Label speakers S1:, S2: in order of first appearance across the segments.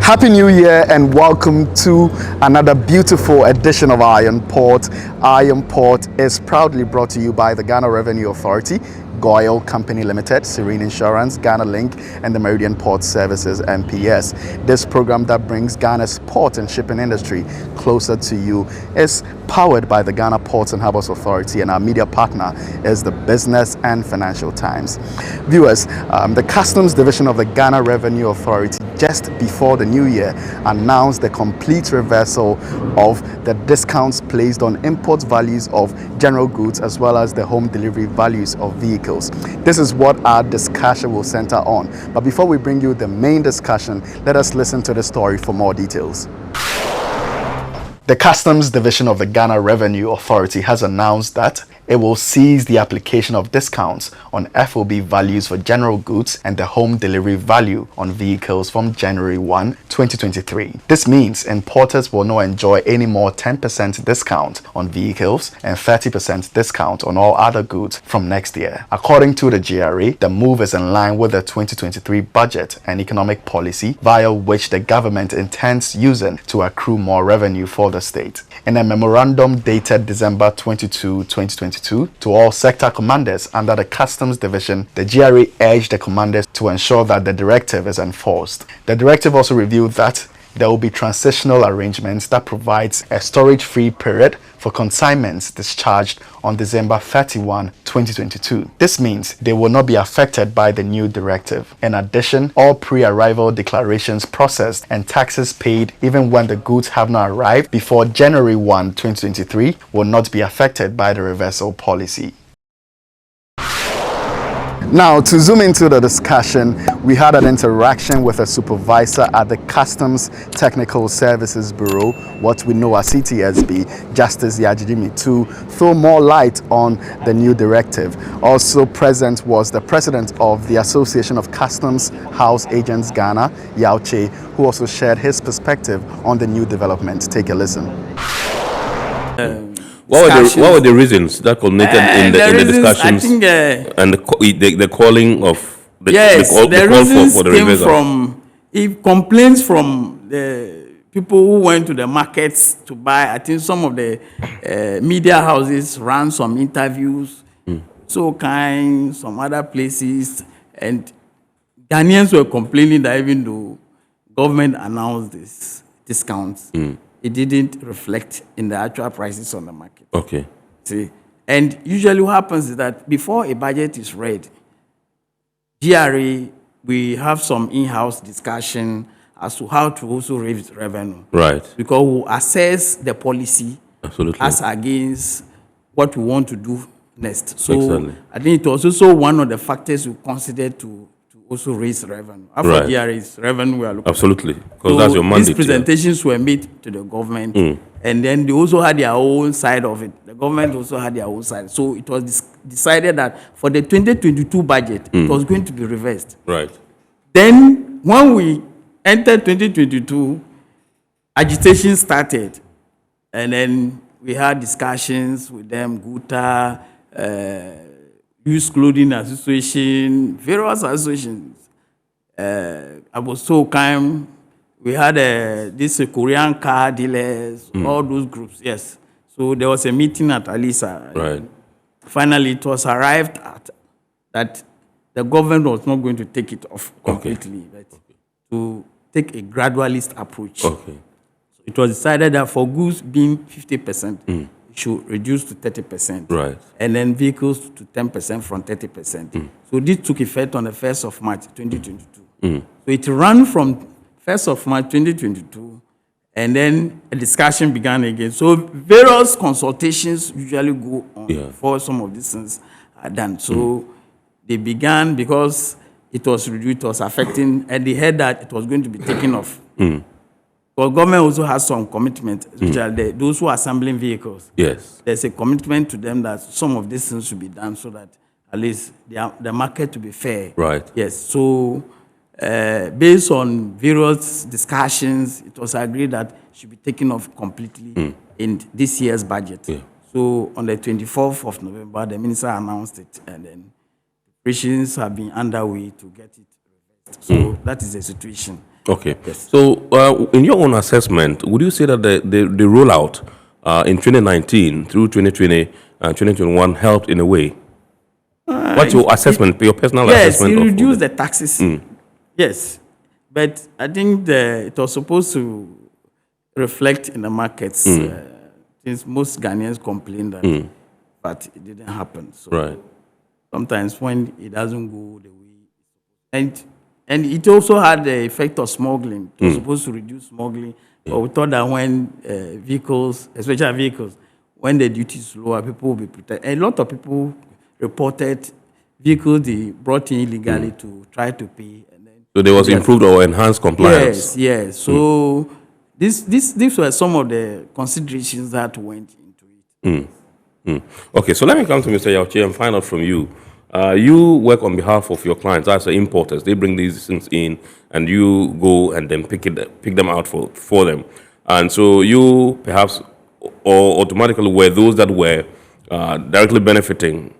S1: Happy New Year and welcome to another beautiful edition of Iron Port. Iron Port is proudly brought to you by the Ghana Revenue Authority, Goyle Company Limited, Serene Insurance, Ghana Link, and the Meridian Port Services (MPS). This program that brings Ghana's port and shipping industry closer to you is powered by the Ghana Ports and Harbours Authority, and our media partner is the Business and Financial Times. Viewers, the Customs Division of the Ghana Revenue Authority just before the new year announced the complete reversal of the discounts placed on import values of general goods as well as the home delivery values of vehicles. This is what our discussion will center on. But before we bring you the main discussion, let us listen to the story for more details. The Customs Division of the Ghana Revenue Authority has announced that it will cease the application of discounts on FOB values for general goods and the home delivery value on vehicles from January 1, 2023. This means importers will not enjoy any more 10% discount on vehicles and 30% discount on all other goods from next year. According to the GRA, the move is in line with the 2023 budget and economic policy via which the government intends using to accrue more revenue for the state. In a memorandum dated December 22, 2022, to all sector commanders under the Customs Division, the GRA urged the commanders to ensure that the directive is enforced. The directive also revealed that there will be transitional arrangements that provides a storage-free period for consignments discharged on December 31, 2022. This means they will not be affected by the new directive. In addition, all pre-arrival declarations processed and taxes paid even when the goods have not arrived before January 1, 2023 will not be affected by the reversal policy. Now, to zoom into the discussion, we had an interaction with a supervisor at the Customs Technical Services Bureau, what we know as CTSB, Justice Yajidimi, to throw more light on the new directive. Also present was the president of the Association of Customs House Agents Ghana, Yauche, who also shared his perspective on the new development. Take a listen.
S2: What were the reasons that culminated in the discussions and the calling of the call for the reversal?
S3: From complaints from the people who went to the markets to buy. I think some of the media houses ran some interviews, some other places, and Ghanaians were complaining that even though government announced this discounts, it didn't reflect in the actual prices on the market.
S2: Okay.
S3: See, and usually what happens is that before a budget is read, GRA, we have some in-house discussion as to how to also raise revenue.
S2: Right.
S3: Because we assess the policy as against what we want to do next. So exactly. I think it was also one of the factors we considered to also raise revenue. After GRA's revenue, we are looking
S2: absolutely, because that's your mandate.
S3: These presentations were made to the government, and then they also had their own side of it. The government also had their own side. So it was decided that for the 2022 budget, it was going to be reversed.
S2: Right.
S3: Then when we entered 2022, agitation started, and then we had discussions with them, GUTA, Used Clothing Association, various associations. I was so kind. We had this Korean car dealers, all those groups, yes. So there was a meeting at Alisa.
S2: Right.
S3: Finally, it was arrived at that the government was not going to take it off completely, but to take a gradualist approach.
S2: Okay.
S3: So it was decided that for goods being 50%, should reduce to 30%.
S2: Right.
S3: And then vehicles to 10% from 30%. So this took effect on the 1st of March 2022. So it ran from 1st of March 2022, and then a discussion began again. So various consultations usually go on before some of these things are done. So they began because it was reduced, it was affecting, and they heard that it was going to be taken off. But government also has some commitment, especially those who are assembling vehicles.
S2: Yes.
S3: There's a commitment to them that some of these things should be done so that at least the market to be fair.
S2: Right.
S3: Yes. So based on various discussions, it was agreed that it should be taken off completely in this year's budget.
S2: Yeah.
S3: So on the 24th of November, the minister announced it, and then preparations have been underway to get it reversed. So that is the situation.
S2: Okay.
S3: Yes.
S2: So, in your own assessment, would you say that the rollout in 2019 through 2020 and 2021 helped in a way? What's your assessment, your personal assessment?
S3: Yes, it reduced the taxes. Yes, but I think it was supposed to reflect in the markets. Since most Ghanaians complain that, but it didn't happen. So
S2: Right.
S3: sometimes when it doesn't go the way, and it also had the effect of smuggling. It was supposed to reduce smuggling, but we thought that when vehicles, especially vehicles, when the duty is lower, people will be protected. A lot of people reported vehicles they brought in illegally to try to pay. And then
S2: So there was improved or enhanced compliance.
S3: Yes. So these were some of the considerations that went into it.
S2: Okay, so let me come to Mr. Yauchi and find out from you. You work on behalf of your clients as the importers. They bring these things in, and you go and then pick them out for them. And so you perhaps or automatically were those that were directly benefiting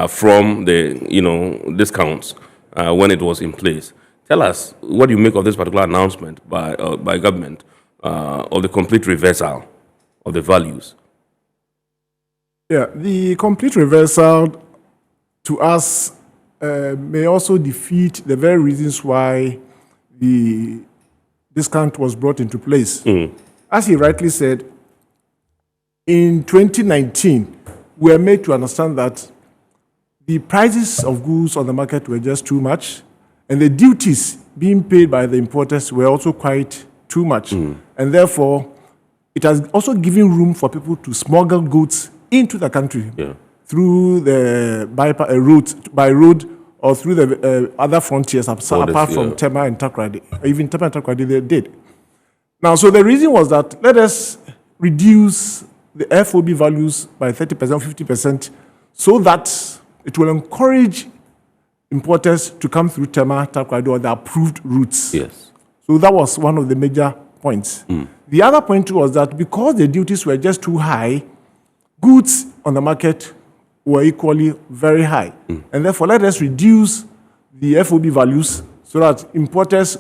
S2: from the discounts when it was in place. Tell us what you make of this particular announcement by government of the complete reversal of the values.
S4: Yeah, the complete reversal to us may also defeat the very reasons why the discount was brought into place. As he rightly said, in 2019, we were made to understand that the prices of goods on the market were just too much, and the duties being paid by the importers were also quite too much. And therefore, it has also given room for people to smuggle goods into the country through the by road or through the other frontiers, apart from Tema and Takoradi. Even Tema and Takoradi, they did. Now, so the reason was that let us reduce the FOB values by 30%, 50%, so that it will encourage importers to come through Tema, Takoradi, or the approved routes.
S2: Yes.
S4: So that was one of the major points. The other point was that because the duties were just too high, goods on the market were equally very high. And therefore, let us reduce the FOB values so that importers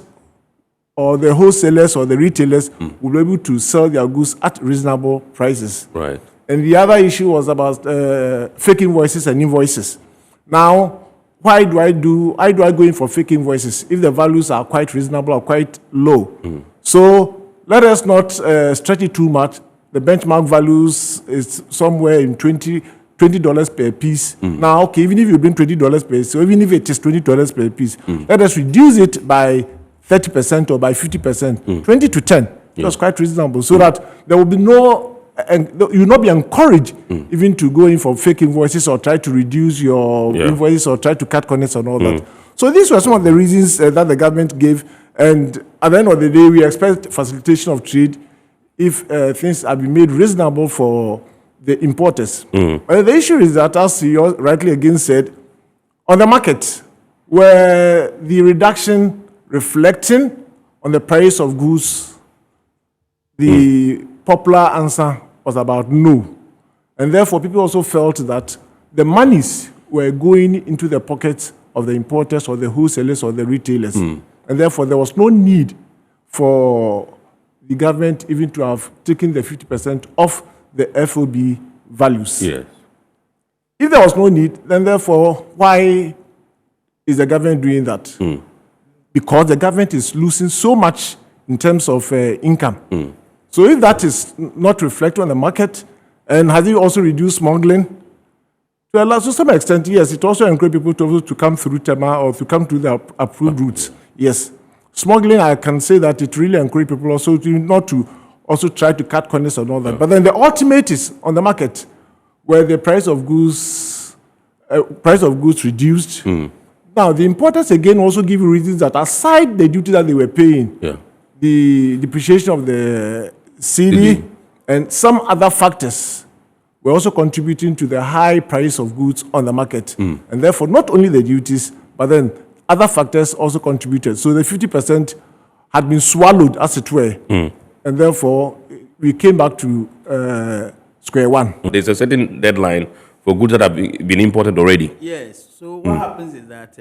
S4: or the wholesalers or the retailers will be able to sell their goods at reasonable prices.
S2: Right.
S4: And the other issue was about fake invoices and invoices. Now, why do I go in for fake invoices if the values are quite reasonable or quite low? So let us not stretch it too much. The benchmark values is somewhere in $20 per piece. Now, okay, even if you bring $20 per piece, so even if it is $20 per piece, let us reduce it by 30% or by 50%, 20 to 10. That's quite reasonable, so that there will be you will not be encouraged even to go in for fake invoices or try to reduce your invoices or try to cut corners and all that. So these were some of the reasons that the government gave. And at the end of the day, we expect facilitation of trade if things have been made reasonable for the importers. But the issue is that, as you rightly again said, on the market, where the reduction reflecting on the price of goods, the popular answer was about no. And therefore, people also felt that the monies were going into the pockets of the importers or the wholesalers or the retailers. And therefore, there was no need for the government even to have taken the 50% off the FOB values.
S2: Yes.
S4: If there was no need, then therefore, why is the government doing that? Because the government is losing so much in terms of income. So if that is not reflected on the market, and has it also reduced smuggling? To some extent, yes, it also encourages people to come through Tema or to come to the approved routes. Yes. Smuggling, I can say that it really encourages people also not to also try to cut corners and all that. But then the ultimate is on the market, where the price of goods reduced. Now, the importers again also give reasons that aside the duty that they were paying, the depreciation of the cedi and some other factors were also contributing to the high price of goods on the market. And therefore, not only the duties, but then other factors also contributed. So the 50% had been swallowed, as it were. And therefore, we came back to square one.
S2: There's a certain deadline for goods that have been imported already.
S3: Yes. So what happens is that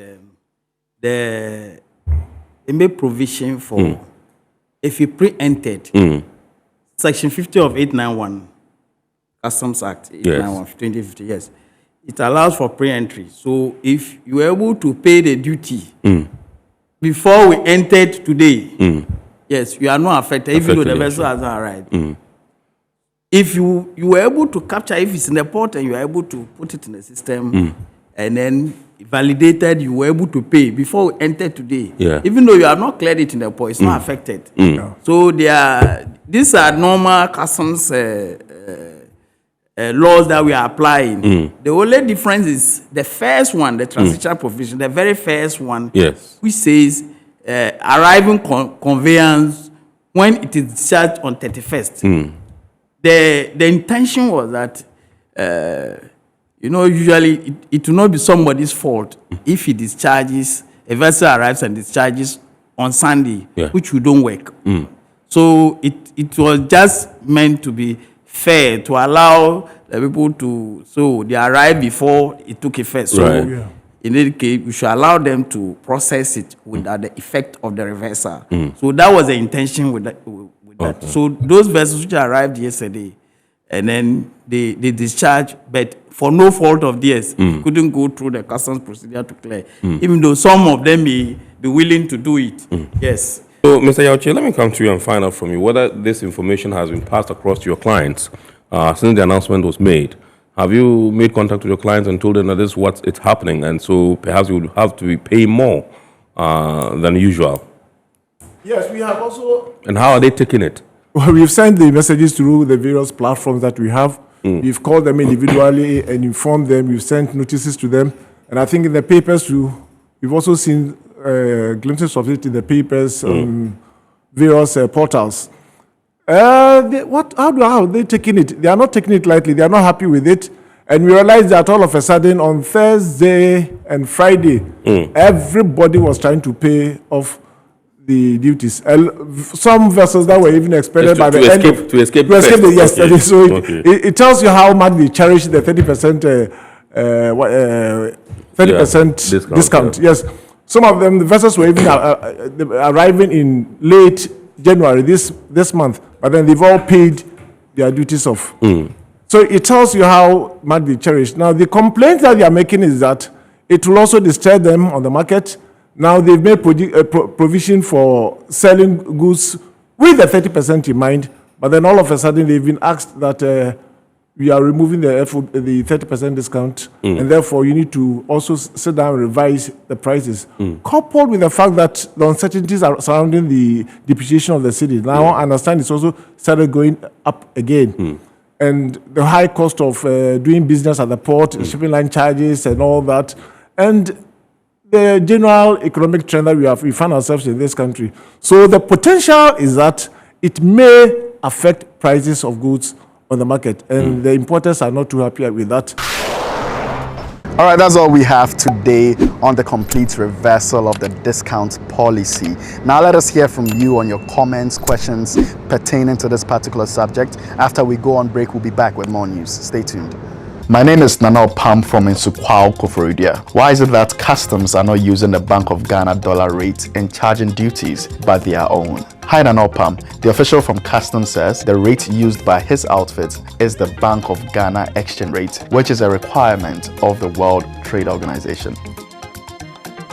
S3: they make provision for if you pre-entered, Section 50 of 891, Customs Act 891, 2050, yes, it allows for pre-entry. So if you were able to pay the duty before we entered today, yes, you are not affected, even though the vessel hasn't arrived. If you were able to capture, if it's in the port and you are able to put it in the system and then validated, you were able to pay before we entered today.
S2: Yeah.
S3: Even though you have not cleared it in the port, it's not affected. So these are normal customs laws that we are applying. The only difference is the first one, the transitional provision, the very first one,
S2: Yes.
S3: which says arriving conveyance when it is discharged on 31st. The intention was that, usually it will not be somebody's fault if he discharges, a vessel arrives and discharges on Sunday, which we don't work. So it was just meant to be fair, to allow the people to, so they arrived before it took effect. So in any case, we should allow them to process it without the effect of the reversal. So that was the intention with that. That. So those vessels which arrived yesterday, and then they discharged, but for no fault of theirs, couldn't go through the customs procedure to clear. Even though some of them may be willing to do it. Yes.
S2: So, Mr. Yauchi, let me come to you and find out from you whether this information has been passed across to your clients since the announcement was made. Have you made contact with your clients and told them that this is what's happening, and so perhaps you would have to pay more than usual?
S4: Yes, we have also.
S2: And how are they taking it?
S4: Well, we've sent the messages through the various platforms that we have. We've called them individually and informed them. We've sent notices to them. And I think in the papers, we've also seen glimpses of it in the papers on various portals. How are they taking it? They are not taking it lightly. They are not happy with it. And we realized that all of a sudden on Thursday and Friday, everybody was trying to pay off the duties. Some vessels that were even expected by the end
S2: to escape
S4: the yesterday.
S2: Okay.
S4: So it tells you how much they cherish the 30% discount. Yes, some of them, the vessels were even arriving in late January this month, but then they've all paid their duties off. So it tells you how much they cherish. Now the complaint that they are making is that it will also disturb them on the market. Now they've made provision for selling goods with the 30% in mind, but then all of a sudden they've been asked that we are removing the 30% discount, and therefore you need to also sit down and revise the prices. Coupled with the fact that the uncertainties are surrounding the depreciation of the city. Now I understand it's also started going up again. And the high cost of doing business at the port, shipping line charges and all that. And the general economic trend that we find ourselves in this country. So the potential is that it may affect prices of goods on the market, and the importers are not too happy with that.
S1: All right, that's all we have today on the complete reversal of the discount policy. Now let us hear from you on your comments, questions pertaining to this particular subject. After we go on break, we'll be back with more news. Stay tuned. My name is Nanao Pam from Nsukwao, Koforidua. Why is it that customs are not using the Bank of Ghana dollar rate in charging duties, but their own? Hi Nanao Pam. The official from customs says the rate used by his outfit is the Bank of Ghana exchange rate, which is a requirement of the World Trade Organization.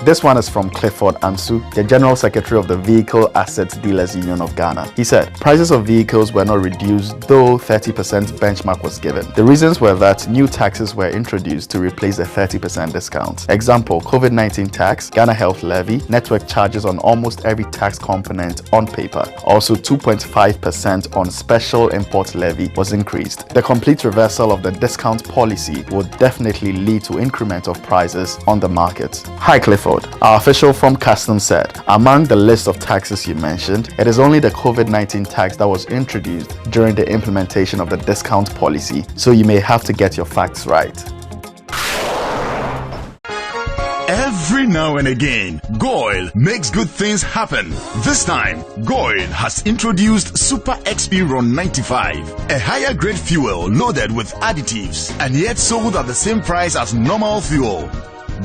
S1: This one is from Clifford Ansu, the General Secretary of the Vehicle Assets Dealers Union of Ghana. He said, prices of vehicles were not reduced, though 30% benchmark was given. The reasons were that new taxes were introduced to replace the 30% discount. Example, COVID-19 tax, Ghana Health Levy, network charges on almost every tax component on paper. Also 2.5% on special import levy was increased. The complete reversal of the discount policy would definitely lead to increment of prices on the market. Hi Clifford. Our official from Customs said, among the list of taxes you mentioned, it is only the COVID-19 tax that was introduced during the implementation of the discount policy, so you may have to get your facts right.
S5: Every now and again, Goil makes good things happen. This time, Goil has introduced Super XP Ron 95, a higher grade fuel loaded with additives and yet sold at the same price as normal fuel.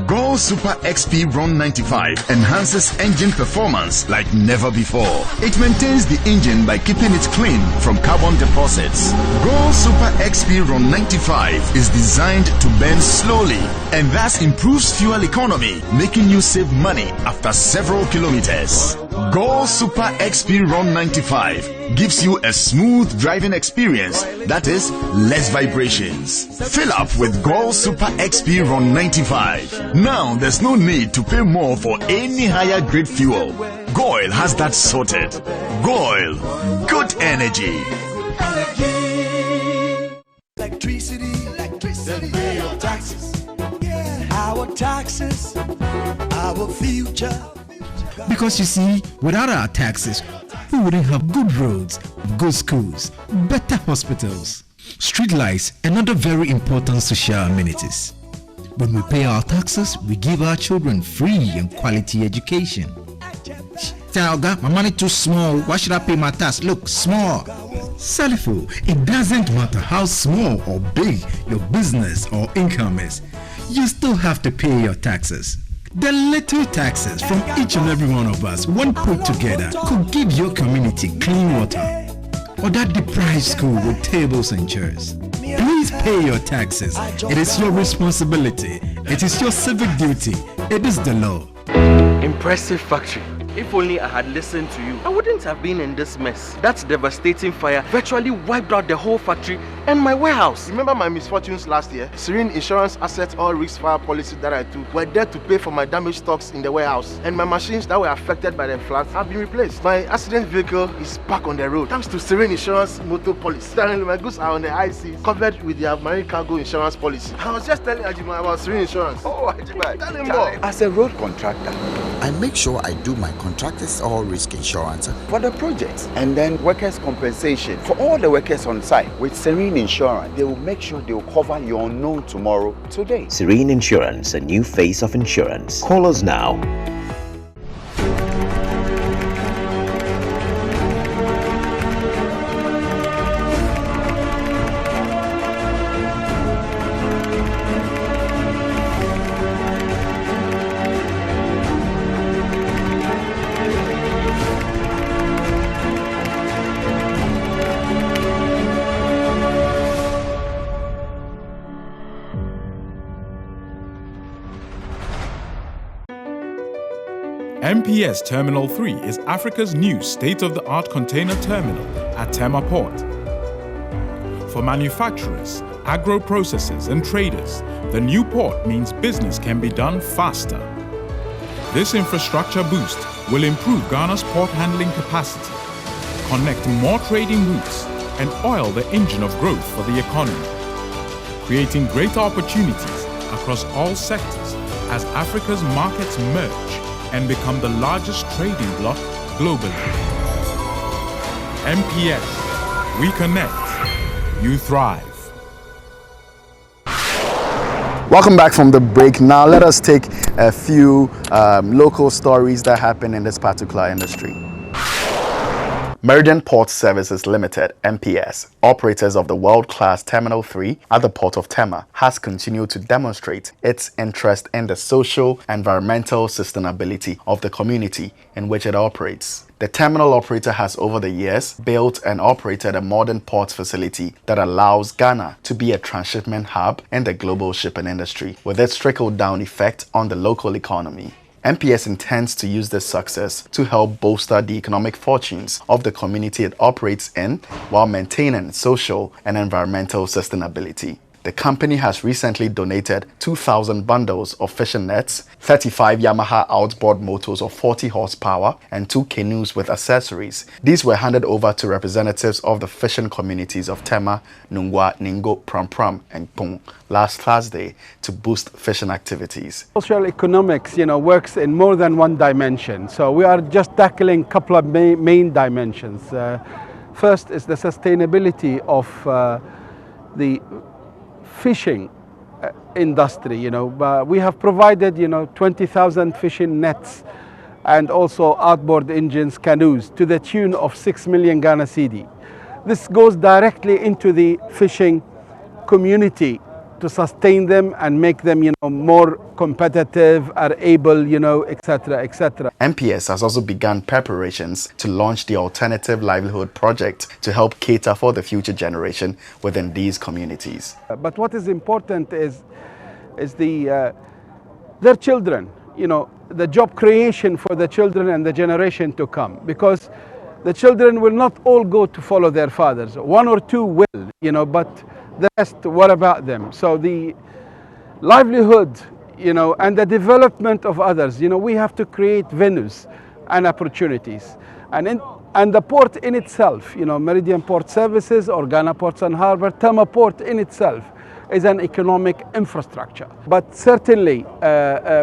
S5: Go Super XP Run 95 enhances engine performance like never before. It maintains the engine by keeping it clean from carbon deposits. Go Super XP Run 95 is designed to burn slowly and thus improves fuel economy, making you save money after several kilometers. Go Super XP Run 95 gives you a smooth driving experience that is less vibrations. Fill up with Go Super XP Run 95. Now there's no need to pay more for any higher grade fuel. Goil has that sorted. Goil, good energy.
S6: Electricity, then pay your taxes. Our taxes, our future.
S7: Because you see, without our taxes, we wouldn't have good roads, good schools, better hospitals, street lights, and other very important social amenities. When we pay our taxes, we give our children free and quality education. Talga, my money too small. Why should I pay my tax? Look, small. Salifo, it doesn't matter how small or big your business or income is. You still have to pay your taxes. The little taxes from each and every one of us, when put together, could give your community clean water or that deprived school with tables and chairs. Please pay your taxes. It is your responsibility. It is your civic duty. It is the law.
S8: Impressive factory. If only I had listened to you, I wouldn't have been in this mess. That devastating fire virtually wiped out the whole factory and my warehouse.
S9: Remember my misfortunes last year? Serene Insurance Asset All Risk Fire policy that I took were there to pay for my damaged stocks in the warehouse. And my machines that were affected by the floods have been replaced. My accident vehicle is back on the road thanks to Serene Insurance Motor Policy. Currently, my goods are on the IC, covered with their marine cargo insurance policy. I was just telling Ajima about Serene Insurance.
S8: Oh, Ajima,
S9: tell him more.
S10: As a road contractor, I make sure I do my contractors all risk insurance for the projects and then workers' compensation for all the workers on site. With Serene Insurance, they will make sure they will cover your unknown tomorrow today.
S11: Serene Insurance, a new face of insurance. Call us now.
S12: MPS Terminal 3 is Africa's new state-of-the-art container terminal at Tema Port. For manufacturers, agro-processors and traders, the new port means business can be done faster. This infrastructure boost will improve Ghana's port handling capacity, connect more trading routes, and oil the engine of growth for the economy, creating greater opportunities across all sectors as Africa's markets merge and become the largest trading bloc globally. MPS, we connect, you thrive.
S1: Welcome back from the break. Now let us take a few local stories that happen in this particular industry. Meridian Port Services Limited, MPS, operators of the world-class Terminal 3 at the Port of Tema, has continued to demonstrate its interest in the social, environmental sustainability of the community in which it operates. The terminal operator has over the years built and operated a modern port facility that allows Ghana to be a transshipment hub in the global shipping industry, with its trickle-down effect on the local economy. MPS intends to use this success to help bolster the economic fortunes of the community it operates in while maintaining social and environmental sustainability. The company has recently donated 2,000 bundles of fishing nets, 35 Yamaha outboard motors of 40 horsepower, and 2 canoes with accessories. These were handed over to representatives of the fishing communities of Tema, Nungwa, Ningo, Pram, and Pung last Thursday to boost fishing activities.
S13: Social economics, works in more than one dimension. So we are just tackling a couple of main dimensions. First is the sustainability of the fishing industry. We have provided 20,000 fishing nets and also outboard engines, canoes, to the tune of 6 million Ghana cedi. This goes directly into the fishing community to sustain them and make them, more competitive, are able, etc., etc.
S1: MPS has also begun preparations to launch the Alternative Livelihood Project to help cater for the future generation within these communities.
S13: But what is important is their children, the job creation for the children and the generation to come, because the children will not all go to follow their fathers. One or two will, but the rest, what about them? So the livelihood, and the development of others, we have to create venues and opportunities. And the port in itself, Meridian Port Services or Ghana Ports and Harbour, Tema Port in itself is an economic infrastructure. But certainly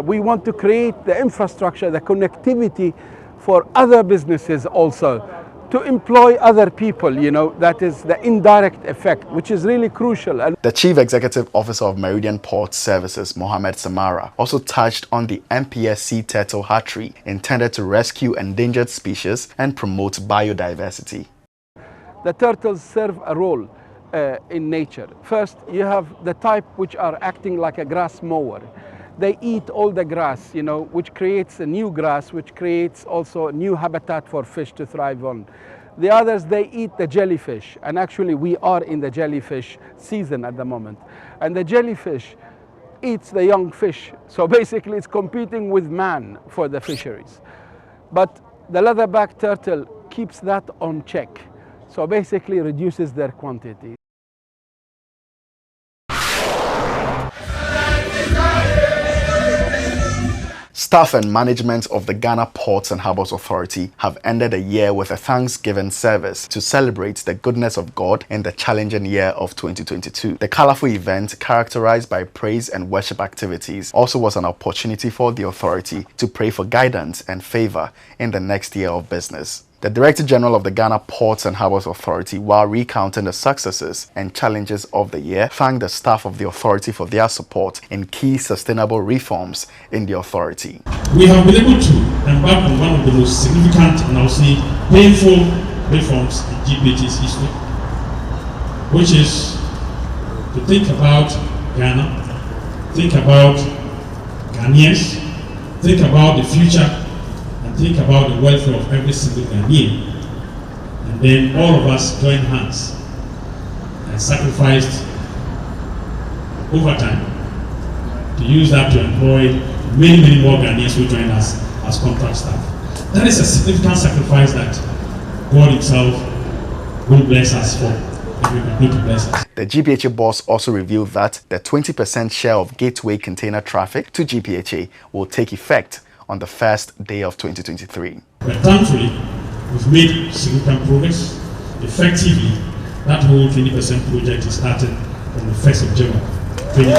S13: we want to create the infrastructure, the connectivity for other businesses also, to employ other people, that is the indirect effect, which is really crucial. And
S1: the Chief Executive Officer of Meridian Port Services, Mohammed Samara, also touched on the MPS sea turtle hatchery intended to rescue endangered species and promote biodiversity.
S13: The turtles serve a role in nature. First, you have the type which are acting like a grass mower. They eat all the grass, which creates a new grass, which creates also new habitat for fish to thrive on. The others, they eat the jellyfish, and actually we are in the jellyfish season at the moment. And the jellyfish eats the young fish, so basically it's competing with man for the fisheries. But the leatherback turtle keeps that on check, so basically reduces their quantity.
S1: Staff and management of the Ghana Ports and Harbours Authority have ended a year with a Thanksgiving service to celebrate the goodness of God in the challenging year of 2022. The colourful event, characterized by praise and worship activities, also was an opportunity for the authority to pray for guidance and favour in the next year of business. The Director General of the Ghana Ports and Harbours Authority, while recounting the successes and challenges of the year, thanked the staff of the authority for their support in key sustainable reforms in the authority.
S14: We have been able to embark on one of the most significant and I would say painful reforms in GPHA's history, which is to think about Ghana, think about Ghanaians, think about the future, think about the welfare of every single Ghanaian, and then all of us joined hands and sacrificed overtime to use that to employ many more Ghanaians who joined us as contract staff. That is a significant sacrifice that God Himself will bless us for, and we will do to bless us.
S1: The GPHA boss also revealed that the 20% share of gateway container traffic to GPHA will take effect on the first day of 2023.
S14: But thankfully, we've made significant progress. Effectively, that whole 20% project is started from the 1st of January 2023.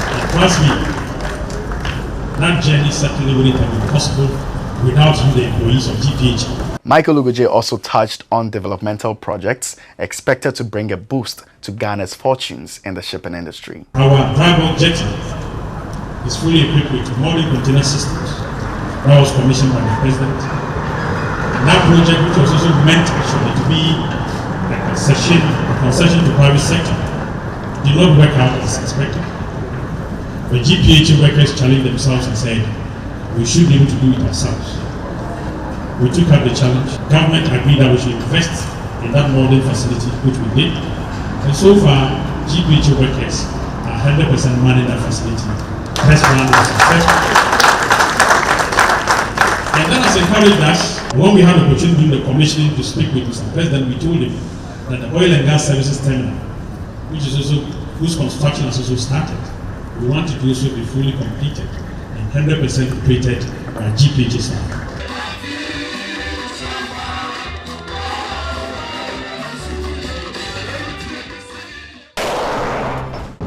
S14: And trust me, that journey certainly wouldn't have been possible without you, the employees of GPHA.
S1: Michael Ugoje also touched on developmental projects expected to bring a boost to Ghana's fortunes in the shipping industry.
S14: Our dry bulk jetty is fully equipped with modern container systems that was commissioned by the President. And that project, which was also meant actually to be a concession to private sector, did not work out as expected. The GPHA workers challenged themselves and said, we should be able to do it ourselves. We took up the challenge. Government agreed that we should invest in that modern facility, which we did. And so far, GPHA workers are 100% manning that facility. Test plan was successful. And that has encouraged us. When we had the opportunity during the commissioning to speak with Mr. President, we told him that the oil and gas services terminal, which is also whose construction has also started, we want it to also be fully completed and 100% operated by GPHA staff.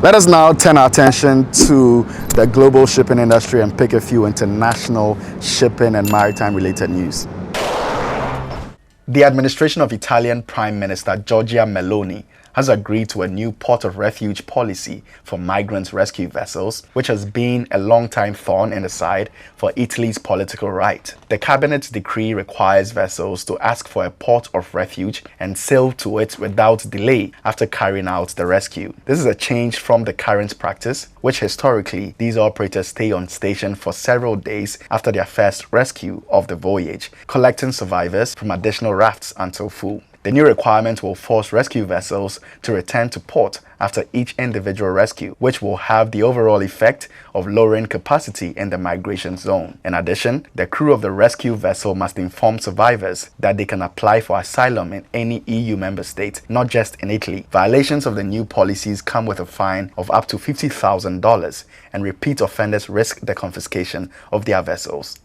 S1: Let us now turn our attention to the global shipping industry and pick a few international shipping and maritime related news. The administration of Italian Prime Minister Giorgia Meloni has agreed to a new port of refuge policy for migrant rescue vessels, which has been a long-time thorn in the side for Italy's political right. The cabinet's decree requires vessels to ask for a port of refuge and sail to it without delay after carrying out the rescue. This is a change from the current practice, which historically these operators stay on station for several days after their first rescue of the voyage, collecting survivors from additional rafts until full. The new requirement will force rescue vessels to return to port after each individual rescue, which will have the overall effect of lowering capacity in the migration zone. In addition, the crew of the rescue vessel must inform survivors that they can apply for asylum in any EU member state, not just in Italy. Violations of the new policies come with a fine of up to $50,000, and repeat offenders risk the confiscation of their vessels.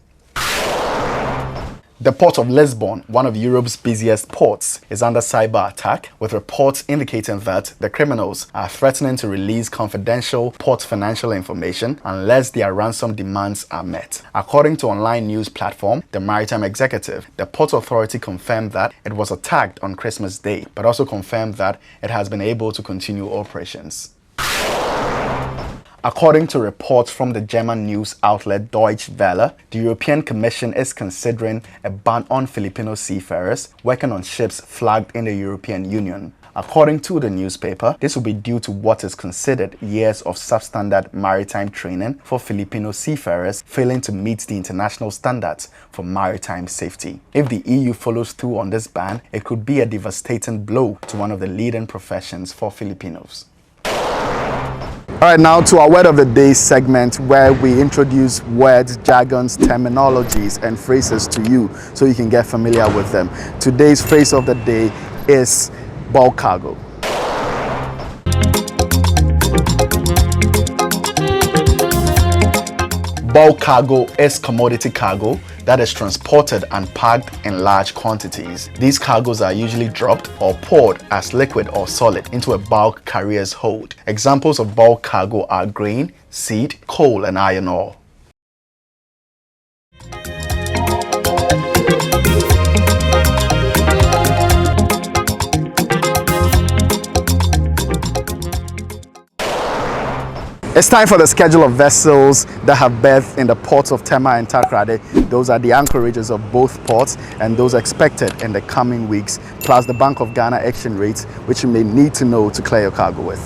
S1: The port of Lisbon, one of Europe's busiest ports, is under cyber attack, with reports indicating that the criminals are threatening to release confidential port financial information unless their ransom demands are met. According to online news platform The Maritime Executive, the Port Authority confirmed that it was attacked on Christmas Day, but also confirmed that it has been able to continue operations. According to reports from the German news outlet Deutsche Welle, the European Commission is considering a ban on Filipino seafarers working on ships flagged in the European Union. According to the newspaper, this will be due to what is considered years of substandard maritime training for Filipino seafarers failing to meet the international standards for maritime safety. If the EU follows through on this ban, it could be a devastating blow to one of the leading professions for Filipinos. All right, now to our Word of the Day segment, where we introduce words, jargons, terminologies, and phrases to you so you can get familiar with them. Today's phrase of the day is bulk cargo. Bulk cargo is commodity cargo that is transported and packed in large quantities. These cargoes are usually dropped or poured as liquid or solid into a bulk carrier's hold. Examples of bulk cargo are grain, seed, coal, and iron ore. It's time for the schedule of vessels that have berthed in the ports of Tema and Takrade. Those are the anchorages of both ports, and those expected in the coming weeks, plus the Bank of Ghana exchange rates, which you may need to know to clear your cargo with.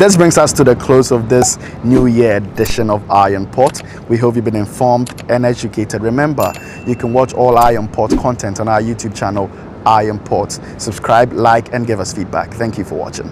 S1: This brings us to the close of this New Year edition of Iron Pot. We hope you've been informed and educated. Remember, you can watch all Iron Pot content on our YouTube channel, Iron Pot. Subscribe, like, and give us feedback. Thank you for watching.